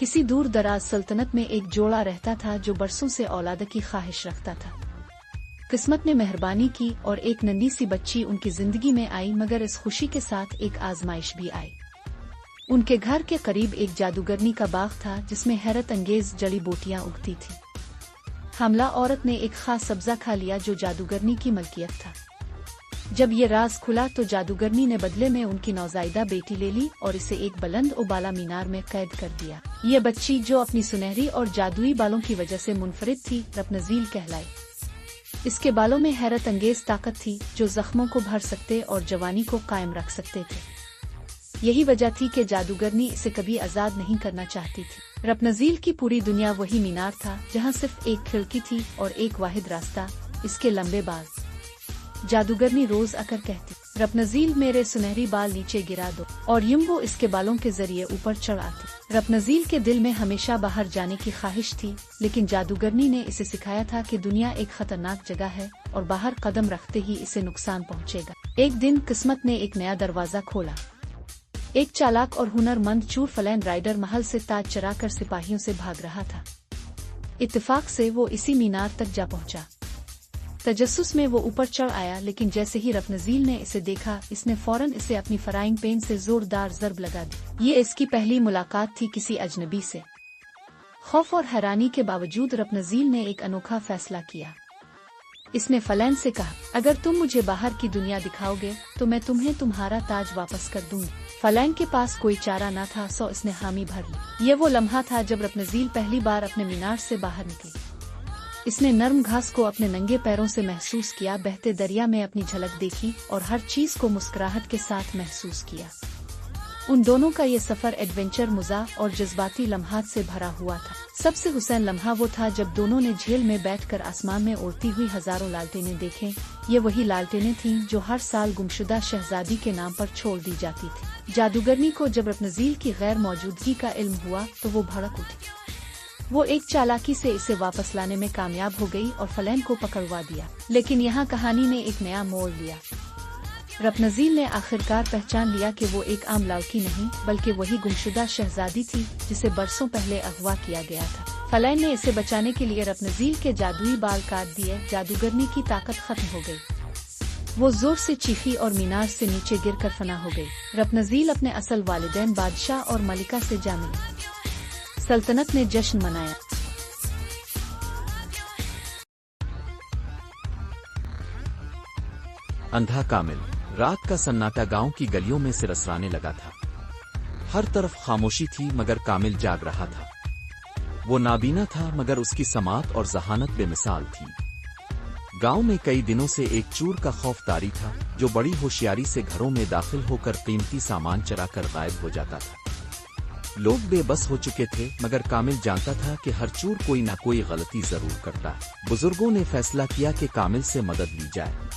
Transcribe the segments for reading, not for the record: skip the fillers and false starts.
किसी दूर दराज सल्तनत में एक जोड़ा रहता था जो बरसों से औलाद की ख्वाहिश रखता था। किस्मत ने मेहरबानी की और एक नन्ही सी बच्ची उनकी जिंदगी में आई, मगर इस खुशी के साथ एक आजमाइश भी आई। उनके घर के करीब एक जादूगरनी का बाग था जिसमें हैरत अंगेज जड़ी बूटियां उगती थी। हमला औरत ने एक खास सब्जा खा लिया जो जादूगरनी की मलकियत था। जब ये राज खुला तो जादूगरनी ने बदले में उनकी नौजायदा बेटी ले ली और इसे एक बुलंद उबाला मीनार में कैद कर दिया। ये बच्ची जो अपनी सुनहरी और जादुई बालों की वजह से मुनफरिद थी, रत्नज़ील कहलाई। इसके बालों में हैरत अंगेज ताकत थी जो जख्मों को भर सकते और जवानी को कायम रख सकते थे। यही वजह थी कि जादूगरनी इसे कभी आजाद नहीं करना चाहती थी। रत्नज़ील की पूरी दुनिया वही मीनार था जहाँ सिर्फ एक खिड़की थी और एक वाहिद रास्ता, इसके लंबे बाल। जादूगरनी रोज आकर कहती, रत्नज़ील मेरे सुनहरी बाल नीचे गिरा दो, और यूं वो इसके बालों के जरिए ऊपर चढ़ आती। रत्नज़ील के दिल में हमेशा बाहर जाने की ख्वाहिश थी, लेकिन जादूगरनी ने इसे सिखाया था कि दुनिया एक खतरनाक जगह है और बाहर कदम रखते ही इसे नुकसान पहुंचेगा। एक दिन किस्मत ने एक नया दरवाजा खोला। एक चालाक और हुनरमंद चूर फलैन राइडर महल से ताज चरा कर सिपाहियों से भाग रहा था। इत्तेफाक से वो इसी मीनार तक जा पहुंचा। तजस्सुस में वो ऊपर चढ़ आया, लेकिन जैसे ही रत्नज़ील ने इसे देखा, इसने फौरन इसे अपनी फ्राइंग पैन से जोरदार ज़रब लगा दी। ये इसकी पहली मुलाकात थी किसी अजनबी से। खौफ और हैरानी के बावजूद रत्नज़ील ने एक अनोखा फैसला किया। इसने फलैन से कहा, अगर तुम मुझे बाहर की दुनिया दिखाओगे तो मैं तुम्हें तुम्हारा ताज वापस कर दूंगी। फलैन के पास कोई चारा न था, सो इसने हामी भर ली। ये वो लम्हा था जब रत्नज़ील पहली बार अपने मीनार से बाहर निकली। इसने नर्म घास को अपने नंगे पैरों से महसूस किया, बहते दरिया में अपनी झलक देखी और हर चीज को मुस्कुराहट के साथ महसूस किया। उन दोनों का ये सफर एडवेंचर, मज़ाक और जज्बाती लम्हात से भरा हुआ था। सबसे हुसैन लम्हा वो था जब दोनों ने झील में बैठकर आसमान में उड़ती हुई हजारों लालटेनें देखें। ये वही लालटेनें थीं जो हर साल गुमशुदा शहजादी के नाम पर छोड़ दी जाती थी। जादूगरनी को जब रत्नज़ील की गैर मौजूदगी का इल्म हुआ तो वो भड़क उठी। वो एक चालाकी से इसे वापस लाने में कामयाब हो गई और फलैन को पकड़वा दिया। लेकिन यहाँ कहानी ने एक नया मोड़ लिया। रत्नज़ील ने आखिरकार पहचान लिया कि वो एक आम लड़की नहीं, बल्कि वही गुमशुदा शहजादी थी जिसे बरसों पहले अगवा किया गया था। फलैन ने इसे बचाने के लिए रत्नज़ील के जादुई बाल काट दिए। जादूगरनी की ताकत खत्म हो गई। वो जोर से चीखी और मीनार से नीचे गिरकर फना हो गई। रत्नज़ील अपने असल वालिदैन बादशाह और मलिका से जा मिली। सल्तनत ने जश्न मनाया। अंधा कामिल। रात का सन्नाटा गांव की गलियों में सिरसराने लगा था। हर तरफ खामोशी थी, मगर कामिल जाग रहा था। वो नाबीना था, मगर उसकी समात और जहानत बेमिसाल थी। गांव में कई दिनों से एक चूर का खौफ तारी था जो बड़ी होशियारी से घरों में दाखिल होकर कीमती सामान चराकर गायब हो जाता था। लोग बेबस हो चुके थे, मगर कामिल जानता था कि हर चूर कोई ना कोई गलती जरूर करता है। बुजुर्गों ने फैसला किया कि कामिल से मदद ली जाए।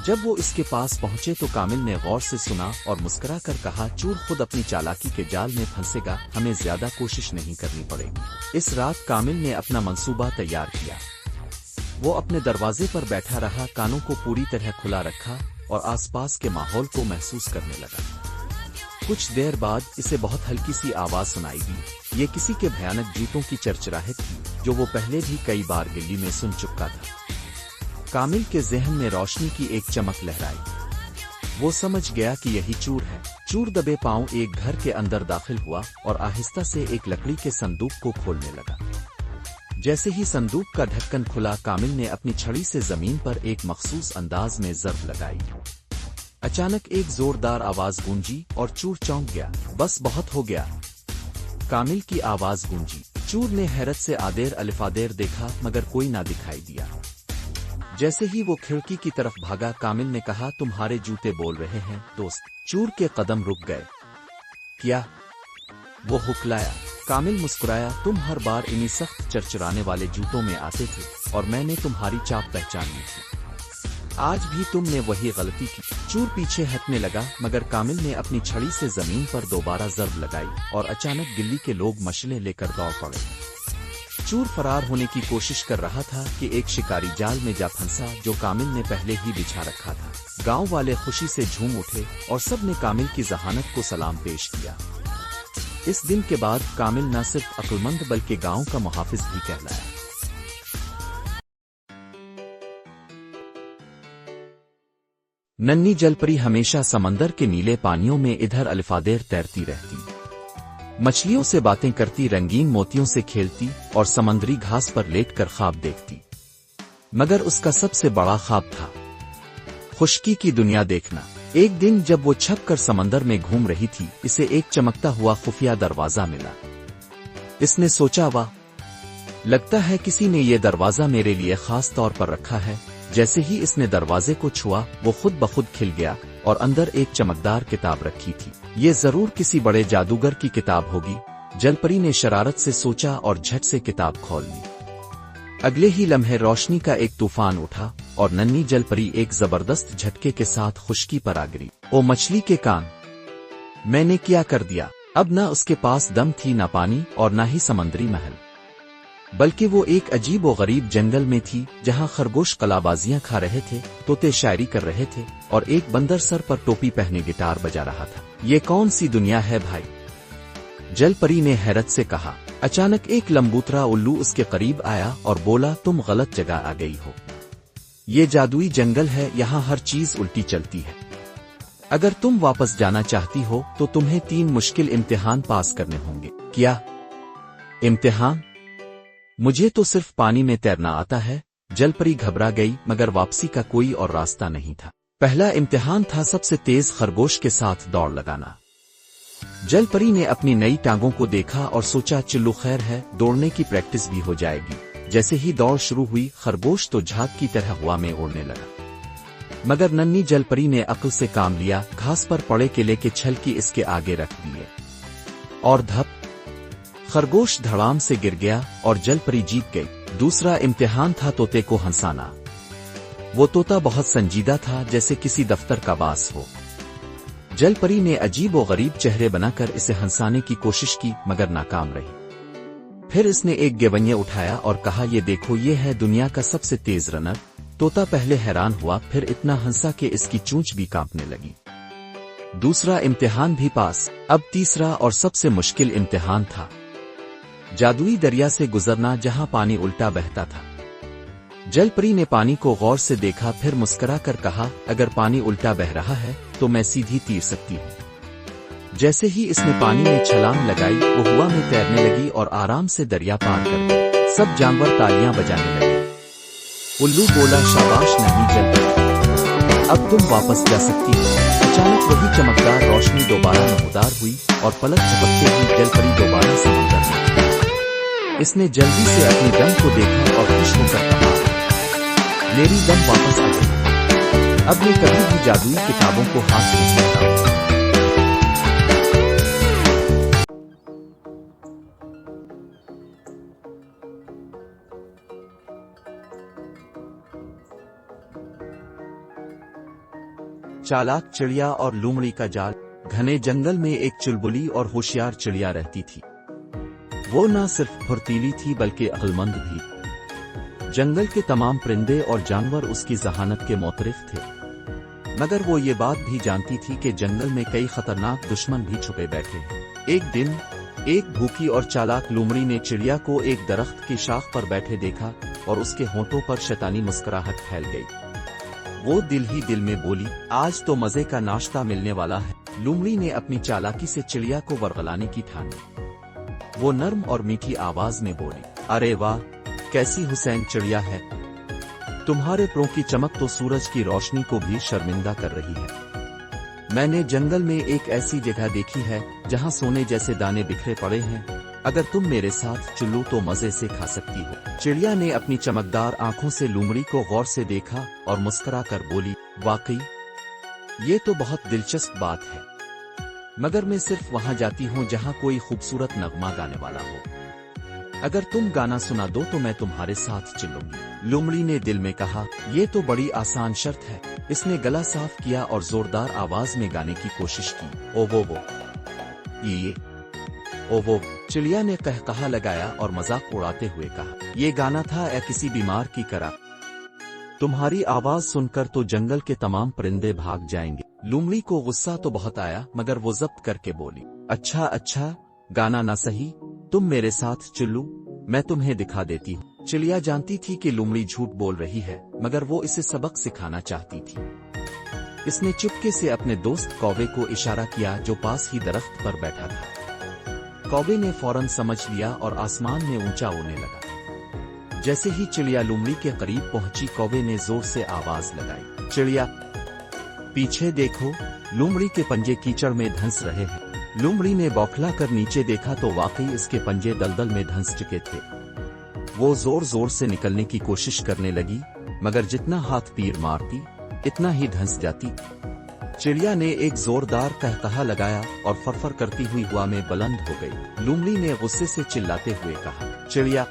जब वो इसके पास पहुंचे तो कामिल ने गौर से सुना और मुस्कुरा कर कहा, चूर खुद अपनी चालाकी के जाल में फंसेगा, हमें ज्यादा कोशिश नहीं करनी पड़ेगी। इस रात कामिल ने अपना मंसूबा तैयार किया। वो अपने दरवाजे पर बैठा रहा, कानों को पूरी तरह खुला रखा और आसपास के माहौल को महसूस करने लगा। कुछ देर बाद इसे बहुत हल्की सी आवाज सुनाई दी। ये किसी के भयानक जूतों की चरचराहट थी जो वो पहले भी कई बार दिल्ली में सुन चुका था। कामिल के ज़हन में रोशनी की एक चमक लहराई। वो समझ गया कि यही चूर है। चूर दबे पांव एक घर के अंदर दाखिल हुआ और आहिस्ता से एक लकड़ी के संदूक को खोलने लगा। जैसे ही संदूक का ढक्कन खुला, कामिल ने अपनी छड़ी से जमीन पर एक मखसूस अंदाज में ज़रब लगाई। अचानक एक जोरदार आवाज गूंजी और चूर चौंक गया। बस बहुत हो गया, कामिल की आवाज गूंजी। चूर ने हैरत से आदेर अलिफादेर देखा, मगर कोई ना दिखाई दिया। जैसे ही वो खिड़की की तरफ भागा, कामिल ने कहा, तुम्हारे जूते बोल रहे हैं दोस्त। चूर के कदम रुक गए। क्या? वो हुक्लाया। कामिल मुस्कुराया, तुम हर बार इन्हीं सख्त चरचराने वाले जूतों में आते थे और मैंने तुम्हारी चाप पहचान ली थी। आज भी तुमने वही गलती की। चूर पीछे हटने लगा, मगर कामिल ने अपनी छड़ी से जमीन पर दोबारा ज़रब लगाई और अचानक दिल्ली के लोग मशले लेकर दौड़ पड़े। चूर फरार होने की कोशिश कर रहा था कि एक शिकारी जाल में जा फंसा जो कामिल ने पहले ही बिछा रखा था। गांव वाले खुशी से झूम उठे और सब ने कामिल की जहानत को सलाम पेश किया। इस दिन के बाद कामिल न सिर्फ अक्लमंद बल्कि गांव का मुहाफिज भी कहलाया। नन्ही जलपरी हमेशा समंदर के नीले पानियों में इधर अलिफादेर तैरती रहती, मछलियों से बातें करती, रंगीन मोतियों से खेलती और समंदरी घास पर लेटकर ख्वाब देखती। मगर उसका सबसे बड़ा ख्वाब था खुश्की की दुनिया देखना। एक दिन जब वो छप कर समंदर में घूम रही थी, इसे एक चमकता हुआ खुफिया दरवाजा मिला। इसने सोचा, वाह, लगता है किसी ने ये दरवाजा मेरे लिए खास तौर पर रखा है। जैसे ही इसने दरवाजे को छुआ, वो खुद ब खुद खिल गया और अंदर एक चमकदार किताब रखी थी। ये जरूर किसी बड़े जादूगर की किताब होगी, जलपरी ने शरारत से सोचा और झट से किताब खोल ली। अगले ही लम्हे रोशनी का एक तूफान उठा और नन्ही जलपरी एक जबरदस्त झटके के साथ खुश्की पर आ गिरी। ओ मछली के कान, मैंने क्या कर दिया? अब न उसके पास दम थी, न पानी और न ही समंदरी महल, बल्कि वो एक अजीब व गरीब जंगल में थी, जहां खरगोश कलाबाजियां खा रहे थे, तोते शायरी कर रहे थे और एक बंदर सर पर टोपी पहने गिटार बजा रहा था। ये कौन सी दुनिया है भाई? जलपरी ने हैरत से कहा। अचानक एक लंबूतरा उल्लू उसके करीब आया और बोला, तुम गलत जगह आ गई हो। ये जादुई जंगल है, यहाँ हर चीज उल्टी चलती है। अगर तुम वापस जाना चाहती हो तो तुम्हें 3 मुश्किल इम्तिहान पास करने होंगे। क्या इम्तिहान? मुझे तो सिर्फ पानी में तैरना आता है। जलपरी घबरा गई, मगर वापसी का कोई और रास्ता नहीं था। पहला इम्तिहान था सबसे तेज खरगोश के साथ दौड़ लगाना। जलपरी ने अपनी नई टांगों को देखा और सोचा, चिल्लू खैर है, दौड़ने की प्रैक्टिस भी हो जाएगी। जैसे ही दौड़ शुरू हुई, खरगोश तो झाग की तरह हवा में उड़ने लगा। मगर नन्ही जलपरी ने अक्ल से काम लिया, घास पर पड़े केले के छलकी इसके आगे रख दिए और धप, खरगोश धड़ाम से गिर गया और जलपरी जीत गई। दूसरा इम्तिहान था तोते को हंसाना। वो तोता बहुत संजीदा था, जैसे किसी दफ्तर का बास हो। जलपरी ने अजीब व गरीब चेहरे बनाकर इसे हंसाने की कोशिश की, मगर नाकाम रही। फिर इसने एक गेवन्या उठाया और कहा, ये देखो, ये है दुनिया का सबसे तेज रनर। तोता पहले हैरान हुआ, फिर इतना हंसा कि इसकी चोंच भी कांपने लगी। दूसरा इम्तिहान भी पास। अब तीसरा और सबसे मुश्किल इम्तिहान था जादुई दरिया से गुजरना, जहां पानी उल्टा बहता था। जलपरी ने पानी को गौर से देखा, फिर मुस्कुरा कर कहा, अगर पानी उल्टा बह रहा है तो मैं सीधी तीर सकती हूँ। जैसे ही इसने पानी में छलांग लगाई, वो हवा में तैरने लगी और आराम से दरिया पार कर गई। सब जानवर तालियां बजाने लगे। उल्लू बोला, शाबाश नहीं जलपरी, अब तुम वापस जा सकती हो। अचानक वही चमकदार रोशनी दोबारा नमूदार हुई और पलक झपकते ही जलपरी दोबारा समंदर में। इसने जल्दी से अपनी दम को देखा और खुश होकर कहा, मेरी दम वापस आ गई। अब मैं कभी भी जादुई किताबों को हाथ नहीं लगाऊंगा। चालाक चिड़िया और लूमड़ी का जाल। घने जंगल में एक चुलबुली और होशियार चिड़िया रहती थी। वो न सिर्फ फुर्तीली थी बल्कि अक्लमंद भी। जंगल के तमाम परिंदे और जानवर उसकी जहानत के मोतरिफ थे, मगर वो ये बात भी जानती थी कि जंगल में कई खतरनाक दुश्मन भी छुपे बैठे हैं। एक दिन एक भूखी और चालाक लूमड़ी ने चिड़िया को एक दरख्त की शाख पर बैठे देखा और उसके होंठों पर शैतानी मुस्कुराहट फैल गई। वो दिल ही दिल में बोली, आज तो मजे का नाश्ता मिलने वाला है। लूमड़ी ने अपनी चालाकी से चिड़िया को वरगलाने की ठानी। वो नर्म और मीठी आवाज में बोली, अरे वाह, कैसी हुसैन चिड़िया है। तुम्हारे परों की चमक तो सूरज की रोशनी को भी शर्मिंदा कर रही है। मैंने जंगल में एक ऐसी जगह देखी है जहां सोने जैसे दाने बिखरे पड़े हैं। अगर तुम मेरे साथ चलो तो मजे से खा सकती हो। चिड़िया ने अपनी चमकदार आंखों से लूमड़ी को गौर से देखा और मुस्कुरा कर बोली, वाकई ये तो बहुत दिलचस्प बात है, मगर मैं सिर्फ वहां जाती हूँ जहां कोई खूबसूरत नगमा गाने वाला हो। अगर तुम गाना सुना दो तो मैं तुम्हारे साथ चलूंगी। लूमड़ी ने दिल में कहा, ये तो बड़ी आसान शर्त है। इसने गला साफ किया और जोरदार आवाज में गाने की कोशिश की। ओ वो ये ओ वो। चिड़िया ने कहकहा लगाया और मजाक उड़ाते हुए कहा, ये गाना था या किसी बीमार की करा। तुम्हारी आवाज सुनकर तो जंगल के तमाम परिंदे भाग जाएंगे। लूमड़ी को गुस्सा तो बहुत आया, मगर वो जब्त करके बोली, अच्छा, गाना ना सही, तुम मेरे साथ चलो, मैं तुम्हें दिखा देती हूँ। चिड़िया जानती थी कि लोमड़ी झूठ बोल रही है, मगर वो इसे सबक सिखाना चाहती थी। इसने चुपके से अपने दोस्त कौवे को इशारा किया जो पास ही दरख्त पर बैठा था। कौवे ने फौरन समझ लिया और आसमान में ऊंचा उड़ने लगा। जैसे ही चिड़िया लोमड़ी के करीब पहुंची, कौवे ने जोर से आवाज लगाई, चिड़िया पीछे देखो, लोमड़ी के पंजे कीचड़ में धंस रहे हैं। लोमड़ी ने बौखला कर नीचे देखा तो वाकई इसके पंजे दलदल में धंस चुके थे। वो जोर जोर से निकलने की कोशिश करने लगी, मगर जितना हाथ पीर मारती इतना ही धंस जाती। चिड़िया ने एक जोरदार कहकहा लगाया और फरफर करती हुई हवा में बुलंद हो गई। लोमड़ी ने गुस्से से चिल्लाते हुए कहा, चिड़िया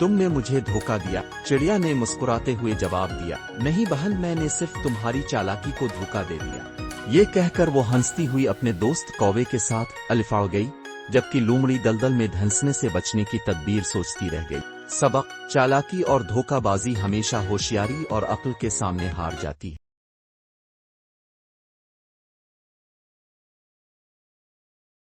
तुमने मुझे धोखा दिया। चिड़िया ने मुस्कुराते हुए जवाब दिया, नहीं बहन, मैंने सिर्फ तुम्हारी चालाकी को धोखा दे दिया। ये कहकर वो हंसती हुई अपने दोस्त कौवे के साथ अलिफाड़ गई, जबकि लोमड़ी दलदल में धंसने से बचने की तदबीर सोचती रह गई। सबक: चालाकी और धोखाबाजी हमेशा होशियारी और अक्ल के सामने हार जाती है।